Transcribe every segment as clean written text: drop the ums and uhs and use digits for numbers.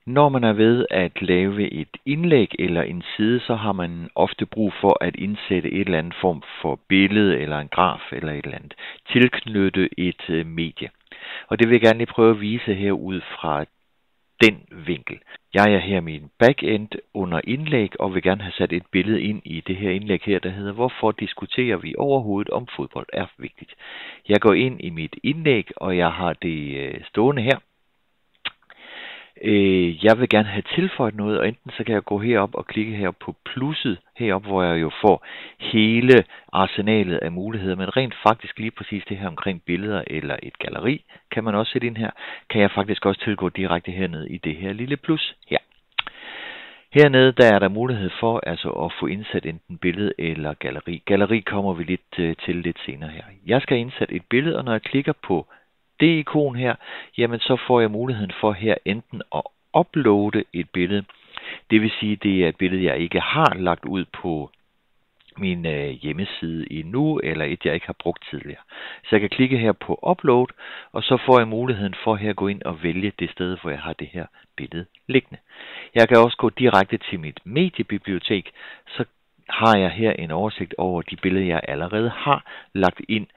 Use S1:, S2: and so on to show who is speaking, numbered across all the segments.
S1: Når man er ved at lave et indlæg eller en side, så har man ofte brug for at indsætte et eller andet form for billede eller en graf eller et eller andet. Tilknytte et medie. Og det vil jeg gerne lige prøve at vise her ud fra den vinkel. Jeg er her med en backend under indlæg og vil gerne have sat et billede ind i det her indlæg her, der hedder "Hvorfor diskuterer vi overhovedet om fodbold er vigtigt?" Jeg går ind i mit indlæg, og jeg har det stående her. Jeg vil gerne have tilføjet noget, og enten så kan jeg gå herop og klikke her på plusset herop, hvor jeg jo får hele arsenalet af muligheder, men rent faktisk lige præcis det her omkring billeder eller et galleri, kan man også sætte ind her, kan jeg faktisk også tilgå direkte hernede i det her lille plus her. Hernede der er der mulighed for altså at få indsat enten billede eller galleri. Galleri kommer vi til lidt senere her. Jeg skal indsætte et billede, og når jeg klikker på det ikon her, jamen så får jeg muligheden for her enten at uploade et billede. Det vil sige, det er et billede, jeg ikke har lagt ud på min hjemmeside endnu, eller et, jeg ikke har brugt tidligere. Så jeg kan klikke her på upload, og så får jeg muligheden for her at gå ind og vælge det sted, hvor jeg har det her billede liggende. Jeg kan også gå direkte til mit mediebibliotek, så har jeg her en oversigt over de billeder, jeg allerede har lagt ind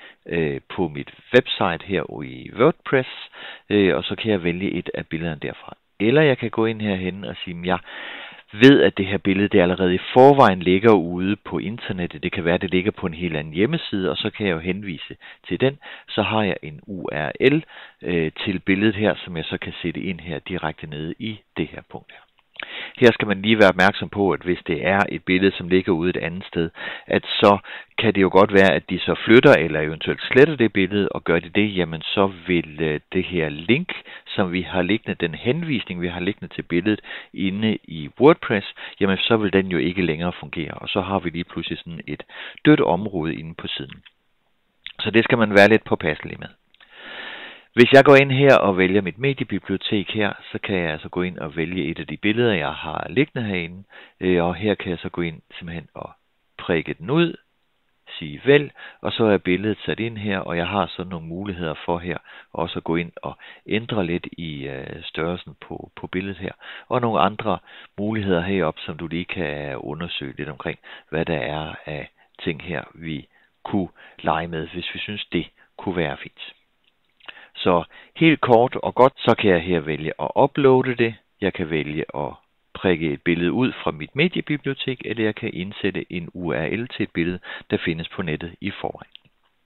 S1: på mit website her i WordPress, og så kan jeg vælge et af billederne derfra. Eller jeg kan gå ind herhen og sige, at jeg ved, at det her billede det allerede i forvejen ligger ude på internettet. Det kan være, at det ligger på en helt anden hjemmeside, og så kan jeg jo henvise til den. Så har jeg en URL til billedet her, som jeg så kan sætte ind her direkte nede i det her punkt her. Her skal man lige være opmærksom på, at hvis det er et billede, som ligger ude et andet sted, at så kan det jo godt være, at de så flytter eller eventuelt sletter det billede, og gør det, jamen så vil det her link, som vi har liggende, den henvisning, vi har liggende til billedet inde i WordPress, jamen så vil den jo ikke længere fungere, og så har vi lige pludselig sådan et dødt område inde på siden. Så det skal man være lidt påpasselig med. Hvis jeg går ind her og vælger mit mediebibliotek her, så kan jeg altså gå ind og vælge et af de billeder, jeg har liggende herinde. Og her kan jeg så gå ind simpelthen og prikke den ud, sige vælg, og så er billedet sat ind her, og jeg har så nogle muligheder for her også at gå ind og ændre lidt i størrelsen på billedet her. Og nogle andre muligheder heroppe, som du lige kan undersøge lidt omkring, hvad der er af ting her, vi kunne lege med, hvis vi synes, det kunne være fint. Så helt kort og godt, så kan jeg her vælge at uploade det. Jeg kan vælge at prikke et billede ud fra mit mediebibliotek, eller jeg kan indsætte en URL til et billede, der findes på nettet i forvejen.